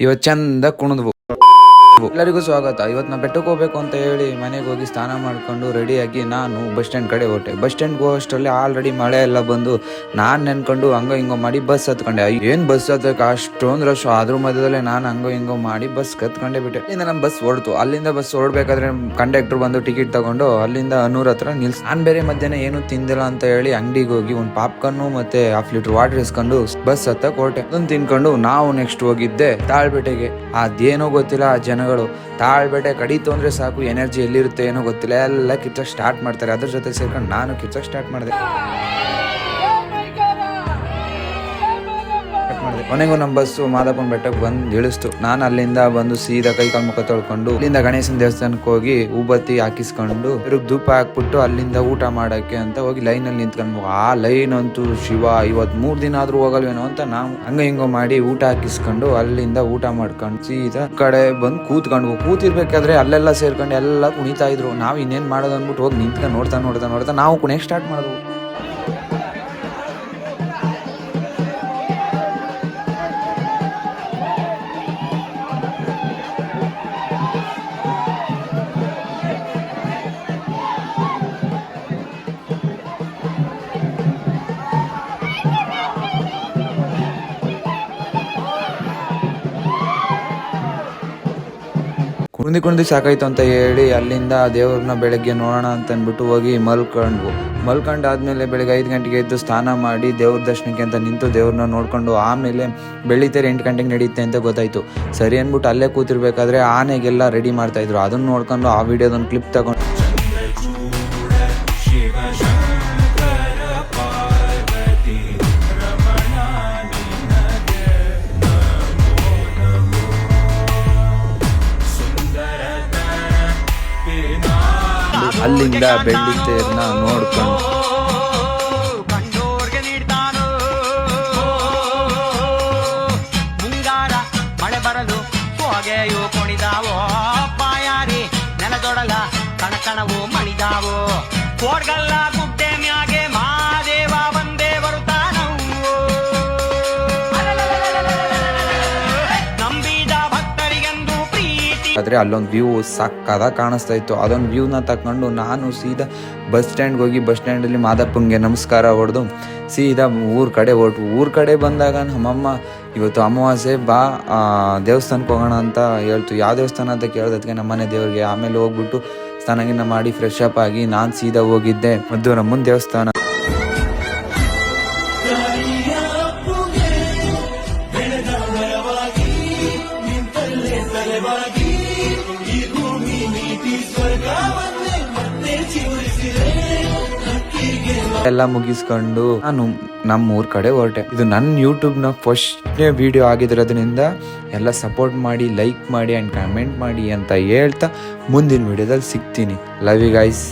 ಇವತ್ತು ಚಂದ ಕುಣಿದ್ವು. ಎಲ್ಲರಿಗೂ ಸ್ವಾಗತ. ಇವತ್ತು ನಾವು ಬೆಟ್ಟಕ್ಕೆ ಹೋಗ್ಬೇಕು ಅಂತ ಹೇಳಿ ಮನೆಗೆ ಹೋಗಿ ಸ್ನಾನ ಮಾಡ್ಕೊಂಡು ರೆಡಿಯಾಗಿ ನಾನು ಬಸ್ ಸ್ಟ್ಯಾಂಡ್ ಕಡೆ ಹೊರಟೆ. ಬಸ್ ಸ್ಟ್ಯಾಂಡ್ಗೆ ಹೋಗೋಷ್ಟರಲ್ಲಿ ಆಲ್ರೆಡಿ ಮಳೆ ಎಲ್ಲ ಬಂದು ನಾನು ನೆನ್ಕೊಂಡು ಹಂಗೋ ಹಿಂಗೋ ಮಾಡಿ ಬಸ್ ಹತ್ಕೊಂಡೆ. ಏನು ಬಸ್ ಹತ್ತಕ್ಕೆ ಅಷ್ಟೊಂದು ರಶ್. ಅದ್ರ ಮಧ್ಯದಲ್ಲೇ ನಾನು ಹಂಗೋ ಹಿಂಗೋ ಮಾಡಿ ಬಸ್ ಕತ್ಕೊಂಡೇ ಬಿಟ್ಟೆ. ಅಲ್ಲಿಂದ ನಮ್ಮ ಬಸ್ ಹೊರಡ್ತು. ಅಲ್ಲಿಂದ ಬಸ್ ಹೊರಡ್ಬೇಕಾದ್ರೆ ಕಂಡಕ್ಟರ್ ಬಂದು ಟಿಕೆಟ್ ತಗೊಂಡು ಅಲ್ಲಿಂದ ಅನೂರ್ ಹತ್ರ ನಿಲ್ಸಿ. ನಾನು ಬೇರೆ ಮಧ್ಯಾಹ್ನ ಏನು ತಿಂದಿಲ್ಲ ಅಂತ ಹೇಳಿ ಅಂಗಡಿಗೆ ಹೋಗಿ ಒಂದು ಪಾಪ್ಕಾರ್ನು ಮತ್ತೆ 1/2 ಲೀಟರ್ ವಾಟರ್ ಇಸ್ಕೊಂಡು ಬಸ್ ಹತ್ತಕ್ಕೆ ಹೊರಟೆ. ಅದನ್ನು ತಿನ್ಕೊಂಡು ನಾವು ನೆಕ್ಸ್ಟ್ ಹೋಗಿದ್ದೆ ತಾಳ್ಬೇಟೆಗೆ. ಅದೇನೋ ಗೊತ್ತಿಲ್ಲ, ಆ ಜನಗಳು ತಾಳ್ಬೇಟೆ ಕಡಿತು ಅಂದ್ರೆ ಸಾಕು ಎನರ್ಜಿ ಎಲ್ಲಿರುತ್ತೆ ಏನೋ ಗೊತ್ತಿಲ್ಲ, ಎಲ್ಲ ಕಿಚ್ಚಕ್ಕೆ ಸ್ಟಾರ್ಟ್ ಮಾಡ್ತಾರೆ. ಅದ್ರ ಜೊತೆ ಸೇರ್ಕೊಂಡು ನಾನು ಕಿಚ್ಚಕ್ಕೆ ಸ್ಟಾರ್ಟ್ ಮಾಡಿದೆ. ಕೊನೆಗೂ ನಮ್ಮ ಬಸ್ಸು ಮಾದಪ್ಪನ ಬೆಟ್ಟಕ್ಕೆ ಬಂದು ಇಳಿಸ್ತು. ನಾನು ಅಲ್ಲಿಂದ ಬಂದು ಸೀದಾ ಕೈ ಕಾಲು ಮುಖ ತೊಳ್ಕೊಂಡು ಅಲ್ಲಿಂದ ಗಣೇಶನ ದೇವಸ್ಥಾನಕ್ಕೆ ಹೋಗಿ ಹೂಬತ್ತಿ ಹಾಕಿಸ್ಕೊಂಡು ಧೂಪ ಹಾಕ್ಬಿಟ್ಟು ಅಲ್ಲಿಂದ ಊಟ ಮಾಡಕ್ಕೆ ಅಂತ ಹೋಗಿ ಲೈನಲ್ಲಿ ನಿಂತ್ಕೊಂಡು, ಆ ಲೈನ್ ಅಂತೂ ಶಿವ, ಇವತ್ತು 3 ದಿನ ಆದ್ರೂ ಹೋಗಲ್ವೇನೋ ಅಂತ ನಾವು ಹಂಗ ಹಿಂಗೋ ಮಾಡಿ ಊಟ ಹಾಕಿಸ್ಕೊಂಡು ಅಲ್ಲಿಂದ ಊಟ ಮಾಡ್ಕೊಂಡು ಸೀದಾ ಕಡೆ ಬಂದು ಕೂತಿರ್ಬೇಕಾದ್ರೆ ಅಲ್ಲೆಲ್ಲ ಸೇರ್ಕೊಂಡು ಎಲ್ಲ ಕುಣಿತಾ ಇದ್ರು. ನಾವು ಇನ್ನೇನ್ ಮಾಡೋದು ಅಂದ್ಬಿಟ್ಟು ಹೋಗಿ ನಿಂತ್ಕೊಂಡು ನೋಡ್ತಾ ನಾವು ಕುಣಿಯಕ್ಕೆ ಸ್ಟಾರ್ಟ್ ಮಾಡಿದ್ವು. ಕುಣಿದು ಸಾಕಾಯ್ತು ಅಂತ ಹೇಳಿ ಅಲ್ಲಿಂದ ದೇವ್ರನ್ನ ಬೆಳಗ್ಗೆ ನೋಡೋಣ ಅಂತ ಅಂದ್ಬಿಟ್ಟು ಹೋಗಿ ಮಲ್ಕೊಂಡಾದ್ಮೇಲೆ ಬೆಳಗ್ಗೆ 5 ಗಂಟೆಗೆ ಎದ್ದು ಸ್ನಾನ ಮಾಡಿ ದೇವ್ರ ದರ್ಶನಕ್ಕೆ ಅಂತ ನಿಂತು ದೇವ್ರನ್ನ ನೋಡ್ಕೊಂಡು ಆಮೇಲೆ ಬೆಳಿತಾರೆ 8 ಗಂಟೆಗೆ ನಡೆಯುತ್ತೆ ಅಂತ ಗೊತ್ತಾಯ್ತು. ಸರಿ ಅಂದ್ಬಿಟ್ಟು ಅಲ್ಲೇ ಕೂತಿರ್ಬೇಕಾದ್ರೆ ಆನೆಗೆಲ್ಲ ರೆಡಿ ಮಾಡ್ತಾ ಇದ್ರು. ಅದನ್ನ ನೋಡ್ಕೊಂಡು ಆ ವಿಡಿಯೋದೊಂದು ಕ್ಲಿಪ್ ತಗೊಂಡು ಅಲ್ಲಿಂದ ಬೆಳ್ಳಿ ತೇರ್ನ ನೋಡ್ಕೊಂಡು ಮುಂಗಾರ ಮಳೆ ಬರಲು ಹೊಗೆಯು ಕುಣಿದಾವೋ, ಪಾಯಾರಿ ನೆಲದೊಡಲ ಕಣಕಣವು ಮಣಿದಾವೋ, ಕೋಡ್ಗಲ್ಲ ಗುಡ್ಡೆ ಮ್ಯಾಗೆ ಮಾದೇವ ಬಂದೇ ಬರುತ್ತಾನವು, ನಂಬಿದ ಭಕ್ತರಿಗೆಂದು ಪ್ರೀತಿ. ಆದ್ರೆ ಅಲ್ಲೊಂದು ವ್ಯೂ ಸಕ್ಕದ ಕಾಣಿಸ್ತಾ ಇತ್ತು. ಅದೊಂದು ವ್ಯೂನ ತಕೊಂಡು ನಾನು ಸೀದಾ ಬಸ್ ಸ್ಟ್ಯಾಂಡ್ಗೆ ಹೋಗಿ ಬಸ್ ಸ್ಟ್ಯಾಂಡಲ್ಲಿ ಮಾದಪ್ಪಂಗೆ ನಮಸ್ಕಾರ ಹೊಡೆದು ಸೀದಾ ಊರ್ ಕಡೆ ಬಂದಾಗ ನಮ್ಮಮ್ಮ ಇವತ್ತು ಅಮಾವಾಸ್ಯೆ ಬಾ ದೇವಸ್ಥಾನಕ್ಕೆ ಹೋಗೋಣ ಅಂತ ಹೇಳ್ತು. ಯಾವ ದೇವಸ್ಥಾನ ಅಂತ ಕೇಳೋದಕ್ಕೆ ನಮ್ಮನೆ ದೇವ್ರಿಗೆ. ಆಮೇಲೆ ಹೋಗ್ಬಿಟ್ಟು ಸ್ನಾನ ಮಾಡಿ ಫ್ರೆಶ್ ಅಪ್ ಆಗಿ ನಾನು ಸೀದಾ ಹೋಗಿದ್ದೆ ಮದ್ದೂರಮ್ಮನ ದೇವಸ್ಥಾನ. ಎಲ್ಲ ಮುಗಿಸ್ಕೊಂಡು ನಾನು ನಮ್ಮೂರ್ ಕಡೆ ಹೊರಟೆ. ಇದು ನನ್ನ ಯೂಟ್ಯೂಬ್ನ ಫಸ್ಟ್ನೇ ವಿಡಿಯೋ ಆಗಿರೋದ್ರಿಂದ ಎಲ್ಲ ಸಪೋರ್ಟ್ ಮಾಡಿ, ಲೈಕ್ ಮಾಡಿ ಆ್ಯಂಡ್ ಕಮೆಂಟ್ ಮಾಡಿ ಅಂತ ಹೇಳ್ತಾ ಮುಂದಿನ ವಿಡಿಯೋದಲ್ಲಿ ಸಿಗ್ತೀನಿ. Love you guys.